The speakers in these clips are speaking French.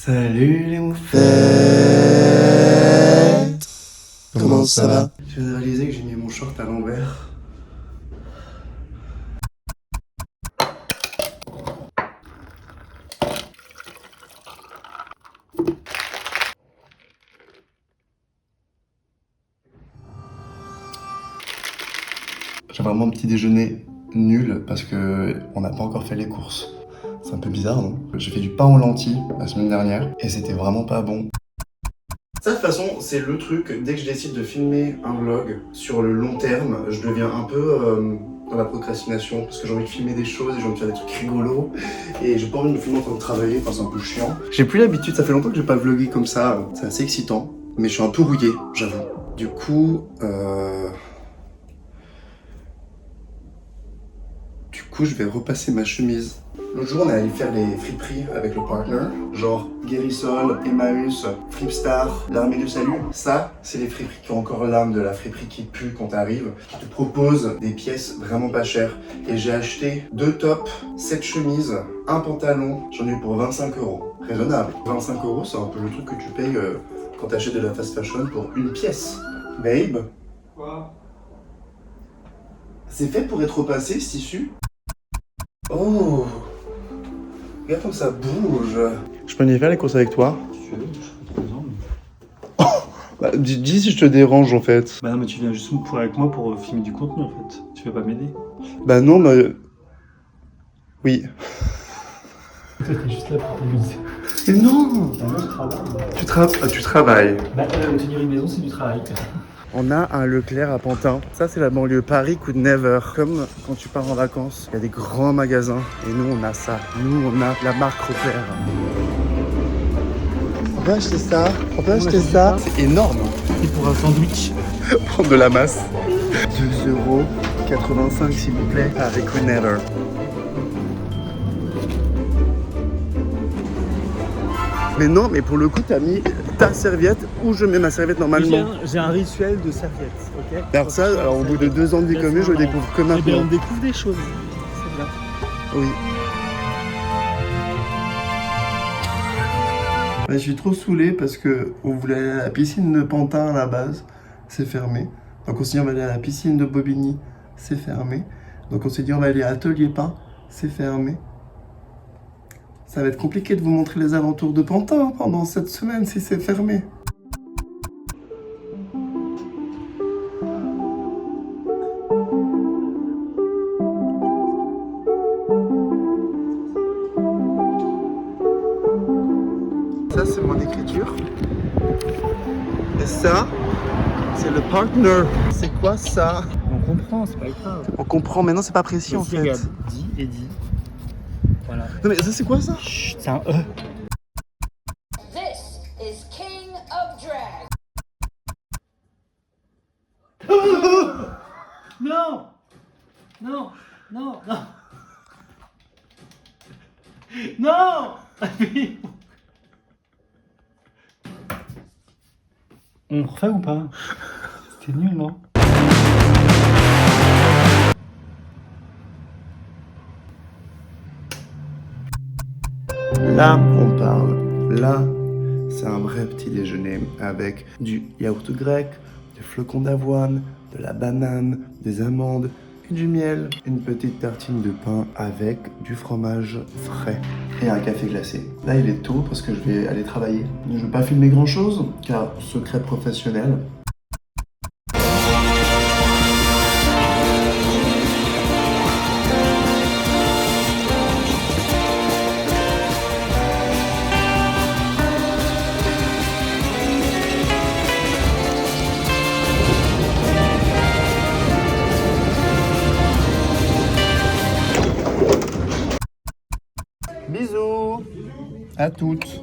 Salut les moufettes. Comment ça va? Je viens de réaliser que j'ai mis mon short à l'envers. J'ai vraiment un petit déjeuner nul parce que on n'a pas encore fait les courses. C'est un peu bizarre, non? J'ai fait du pain aux lentilles la semaine dernière et c'était vraiment pas bon. Ça, de toute façon, c'est le truc, dès que je décide de filmer un vlog sur le long terme, je deviens un peu dans la procrastination parce que j'ai envie de filmer des choses et j'ai envie de faire des trucs rigolos et j'ai pas envie de me filmer en train de travailler, enfin c'est un peu chiant. J'ai plus l'habitude, ça fait longtemps que j'ai pas vlogué comme ça, c'est assez excitant, mais je suis un peu rouillé, j'avoue. Du coup, je vais repasser ma chemise. L'autre jour, on est allé faire les friperies avec le partner, genre Guérissol, Emmaüs, Fripstar, l'Armée du Salut. Ça, c'est les friperies qui ont encore l'âme de la friperie qui pue quand t'arrives, qui te proposent des pièces vraiment pas chères. Et j'ai acheté 2 tops, 7 chemises, un pantalon, j'en ai eu pour 25 €. Raisonnable. 25 €, c'est un peu le truc que tu payes quand t'achètes de la fast fashion pour une pièce. Babe? Quoi? C'est fait pour être repassé, ce tissu? Oh! Regarde comme ça bouge. Je peux venir faire les courses avec toi? Si tu veux, je serai présent. Mais... Bah, dis si je te dérange en fait. Bah non, mais tu viens juste avec moi pour filmer du contenu en fait. Tu veux pas m'aider? Bah non, mais... Oui. Toi, t'es juste là pour t'amuser. Mais non! Bah moi, je travaille. Tu travailles. Bah tenir une maison, c'est du travail. On a un Leclerc à Pantin. Ça, c'est la banlieue Paris coûte never. Comme quand tu pars en vacances, il y a des grands magasins. Et nous, on a ça. Nous, on a la marque repère. On peut acheter ça. On peut acheter ça. C'est énorme. Et pour un sandwich. Prendre de la masse. 2,85 € s'il vous plaît. Avec Never. Mais non, mais pour le coup, t'as mis ta serviette où je mets ma serviette normalement. J'ai un rituel de serviette, ok? Alors ça, au bout de 2 ans de vie commune, je le découvre que Eh bien, maintenant. on découvre des choses. C'est bien. Oui. Je suis trop saoulé parce que on voulait aller à la piscine de Pantin à la base, c'est fermé. Donc on s'est dit on va aller à la piscine de Bobigny, c'est fermé. Donc on s'est dit on va aller à Atelier Pain, c'est fermé. Ça va être compliqué de vous montrer les alentours de Pantin pendant cette semaine si c'est fermé. Ça, c'est mon écriture. Et ça, c'est le partner. C'est quoi ça? On comprend, c'est pas grave. On comprend, mais non, c'est pas précis en fait. Regarde, dis et dis. Voilà. Non, mais ça, c'est quoi ça? Chut, c'est un E. This is King of Drag. Non! Non! Non! Non! Non! On refait ou pas? C'était nul, non? Là, on parle. Là, c'est un vrai petit déjeuner avec du yaourt grec, des flocons d'avoine, de la banane, des amandes et du miel. Une petite tartine de pain avec du fromage frais et un café glacé. Là, il est tôt parce que je vais aller travailler. Je ne vais pas filmer grand chose car secret professionnel. Bisous à toutes.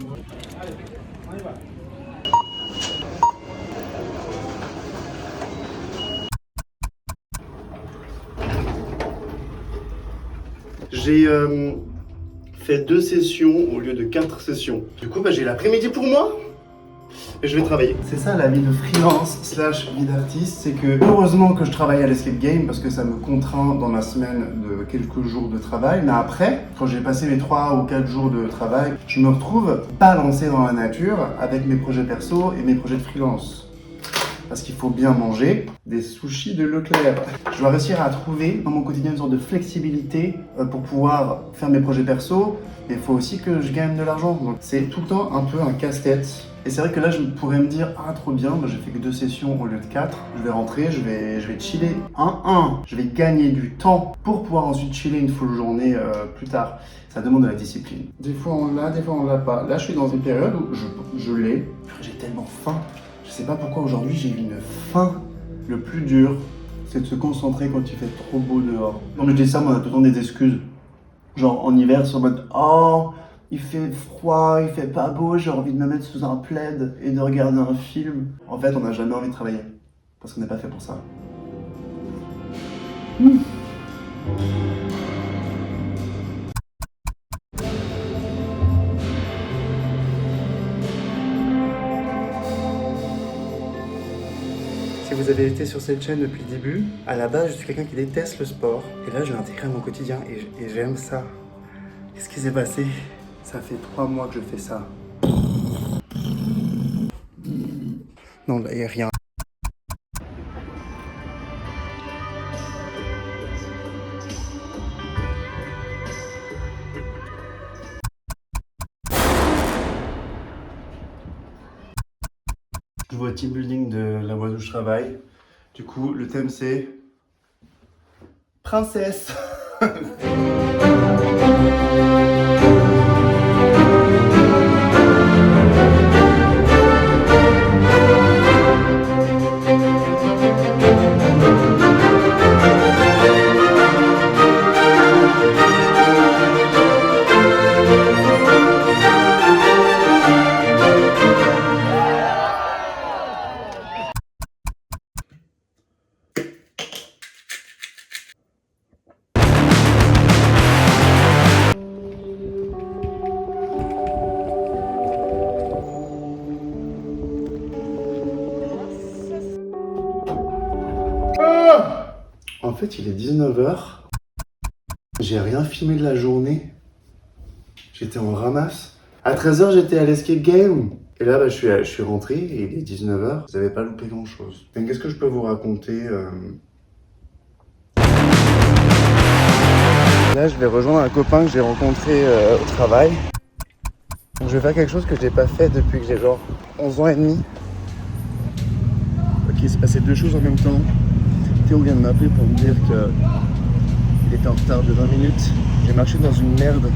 J'ai fait 2 sessions au lieu de 4 sessions. Du coup, j'ai l'après-midi pour moi. Et je vais travailler. C'est ça la vie de freelance slash vie d'artiste, c'est que heureusement que je travaille à l'Escape Game parce que ça me contraint dans ma semaine de quelques jours de travail. Mais après, quand j'ai passé mes 3 ou 4 jours de travail, je me retrouve balancé dans la nature avec mes projets perso et mes projets de freelance. Parce qu'il faut bien manger des sushis de Leclerc. Je dois réussir à trouver dans mon quotidien une sorte de flexibilité pour pouvoir faire mes projets perso. Mais il faut aussi que je gagne de l'argent. Donc c'est tout le temps un peu un casse-tête. Et c'est vrai que là, je pourrais me dire, ah trop bien, j'ai fait que 2 sessions au lieu de 4. Je vais rentrer, je vais chiller 1-1. Je vais gagner du temps pour pouvoir ensuite chiller une full journée plus tard. Ça demande de la discipline. Des fois on l'a, des fois on l'a pas. Là, je suis dans une période où je l'ai. J'ai tellement faim. Je sais pas pourquoi aujourd'hui j'ai une faim. Le plus dur, c'est de se concentrer quand il fait trop beau dehors. Non mais je dis ça, moi on a tout le temps des excuses. Genre en hiver, c'est en mode oh, il fait froid, il fait pas beau, j'ai envie de me mettre sous un plaid et de regarder un film. En fait, on n'a jamais envie de travailler. Parce qu'on n'est pas fait pour ça. Si vous avez été sur cette chaîne depuis le début, à la base, je suis quelqu'un qui déteste le sport. Et là, je l'ai intégré à mon quotidien et j'aime ça. Qu'est-ce qui s'est passé? Ça fait 3 mois que je fais ça. Non, là, il n'y a rien. Je vois team building de la boîte où je travaille. Du coup, le thème c'est princesse. En fait, il est 19h. J'ai rien filmé de la journée. J'étais en ramasse. À 13h, j'étais à l'Escape Game. Et là, je suis rentré et il est 19h. Vous n'avez pas loupé grand-chose. Donc, qu'est-ce que je peux vous raconter Là, je vais rejoindre un copain que j'ai rencontré au travail. Donc, je vais faire quelque chose que je n'ai pas fait depuis que j'ai genre 11 ans et demi. Ok, il s'est passé 2 choses en même temps. Théo vient de m'appeler pour me dire qu'il était en retard de 20 minutes. J'ai marché dans une merde.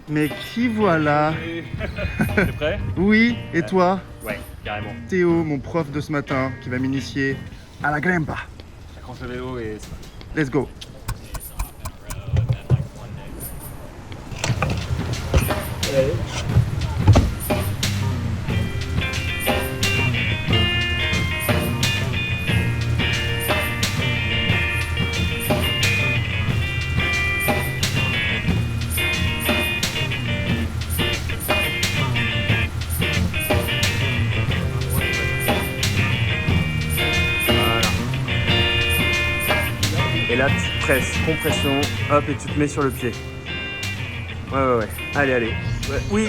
Mais qui voilà? T'es prêt? Oui, et toi? Ouais, carrément. Théo, mon prof de ce matin, qui va m'initier à la grimpa. Accroche le vélo et c'est parti. Let's go. Et là, tu presses, compression, hop, et tu te mets sur le pied. Ouais. Allez. Ouais. Oui.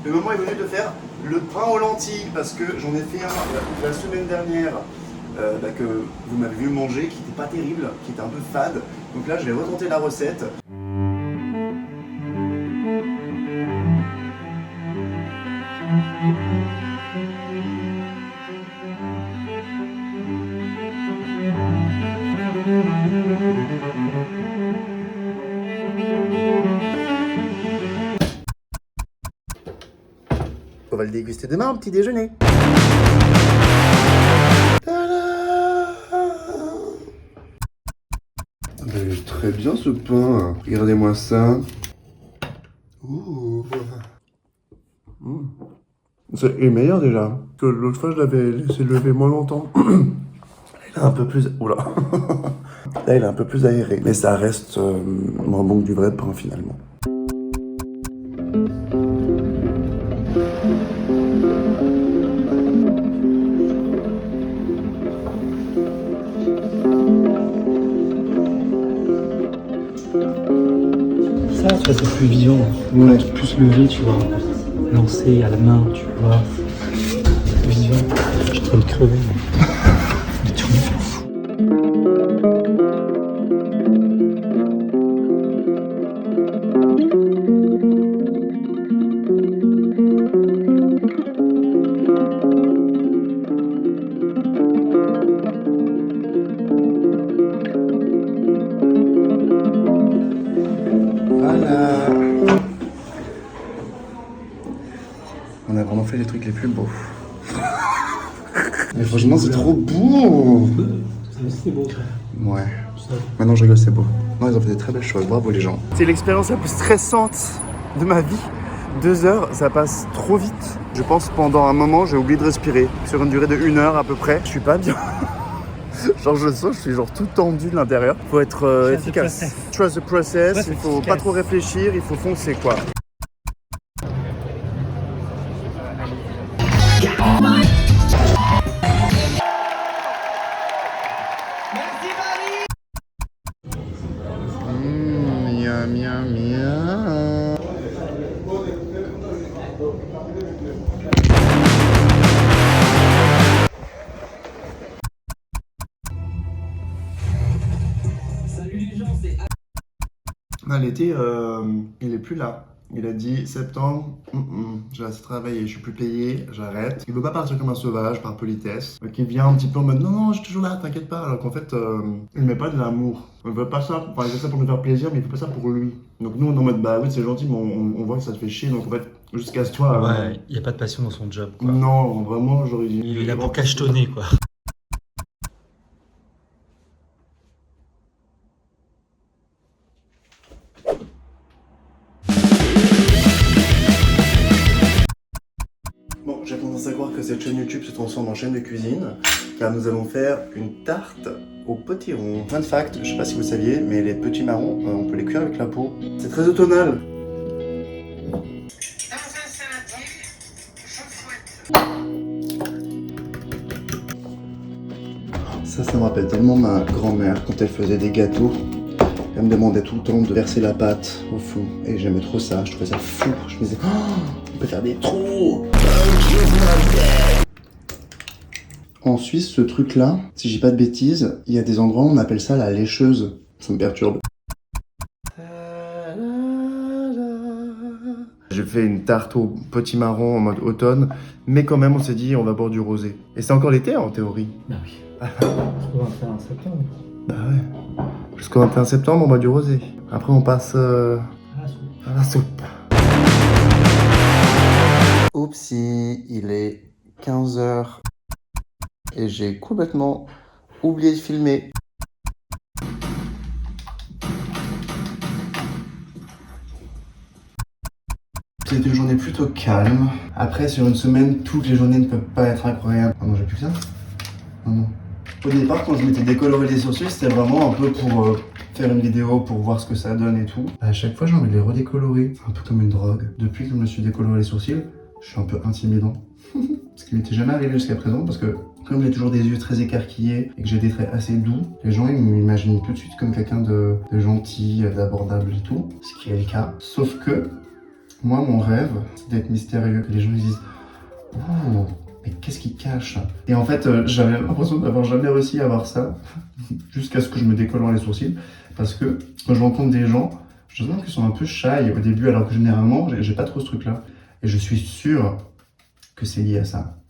Le moment est venu de faire le pain aux lentilles parce que j'en ai fait un la semaine dernière que vous m'avez vu manger, qui n'était pas terrible, qui était un peu fade. Donc là, je vais retenter la recette. On va le déguster demain au petit déjeuner. Très bien ce pain. Regardez-moi ça. Ouh. C'est meilleur déjà. Que l'autre fois, je l'avais laissé lever moins longtemps. Il est un peu plus... Oula. Là, il est un peu plus aéré. Mais ça reste moins bon que du vrai pain, finalement. Ça, tu vois, c'est plus vivant. Ouais. Plus levé, tu vois. Lancé à la main, tu vois. Plus vivant. Je suis en train de crever. Mais tu me fais fou. Voilà. On a vraiment fait les trucs les plus beaux. Mais franchement, c'est trop beau. C'est beau. Ouais. Maintenant, je rigole, c'est beau. Non, ils ont fait des très belles choses. Bravo, les gens. C'est l'expérience la plus stressante de ma vie. 2 heures, ça passe trop vite. Je pense pendant un moment, j'ai oublié de respirer. Sur une durée de 1 heure à peu près. Je suis pas bien. Genre je sens, je suis genre tout tendu de l'intérieur. Faut être efficace. Trust the process, Ouais, il faut pas trop réfléchir, il faut foncer quoi. Miam, miam, miam. Ah, l'été, il est plus là. Il a dit septembre, j'ai assez travaillé, je suis plus payé, j'arrête. Il veut pas partir comme un sauvage par politesse. Donc il vient un petit peu en mode non, je suis toujours là, t'inquiète pas. Alors qu'en fait, il met pas de l'amour. Il veut pas ça, enfin il fait ça pour nous faire plaisir, mais il fait pas ça pour lui. Donc nous on est en mode bah oui c'est gentil, mais on voit que ça te fait chier. Donc en fait, juste casse-toi. Ouais, il n'y a pas de passion dans son job, quoi. Non, vraiment, j'aurais dit. Il est là pour cachetonner, quoi. Bon, j'ai tendance à croire que cette chaîne YouTube se transforme en chaîne de cuisine, car nous allons faire une tarte au potiron. Fun fact, je sais pas si vous saviez, mais les petits marrons, on peut les cuire avec la peau. C'est très automnal. Ça me rappelle tellement ma grand-mère quand elle faisait des gâteaux. Elle me demandait tout le temps de verser la pâte au fond. Et j'aimais trop ça, je trouvais ça fou. Je me disais, oh, on peut faire des trous. En Suisse, ce truc-là, si j'ai pas de bêtises, il y a des endroits où on appelle ça la lécheuse. Ça me perturbe. J'ai fait une tarte au potimarron en mode automne, mais quand même on s'est dit on va boire du rosé. Et c'est encore l'été en théorie. Bah oui. Jusqu'au 21 septembre. Bah ouais. Jusqu'au 21 septembre on boit du rosé. Après on passe à la soupe. Oupsie, il est 15h et j'ai complètement oublié de filmer. C'est une journée plutôt calme. Après, sur une semaine, toutes les journées ne peuvent pas être incroyables. Ah non, j'ai plus que ça. Ah non. Au départ, quand je m'étais décoloré les sourcils, c'était vraiment un peu pour faire une vidéo, pour voir ce que ça donne et tout. À chaque fois, j'ai envie de les redécolorer. Un peu comme une drogue. Depuis que je me suis décoloré les sourcils, je suis un peu intimidant. Ce qui m'était jamais arrivé jusqu'à présent, parce que comme j'ai toujours des yeux très écarquillés et que j'ai des traits assez doux, les gens ils m'imaginent tout de suite comme quelqu'un de gentil, d'abordable et tout. Ce qui est le cas. Sauf que moi, mon rêve, c'est d'être mystérieux. Que les gens ils disent « Oh, mais qu'est-ce qu'il cache ?» Et en fait, j'avais l'impression d'avoir jamais réussi à avoir ça, jusqu'à ce que je me décolore les sourcils. Parce que quand je rencontre des gens, je sens qu'ils sont un peu shy au début, alors que généralement, j'ai pas trop ce truc-là. Et je suis sûr que c'est lié à ça.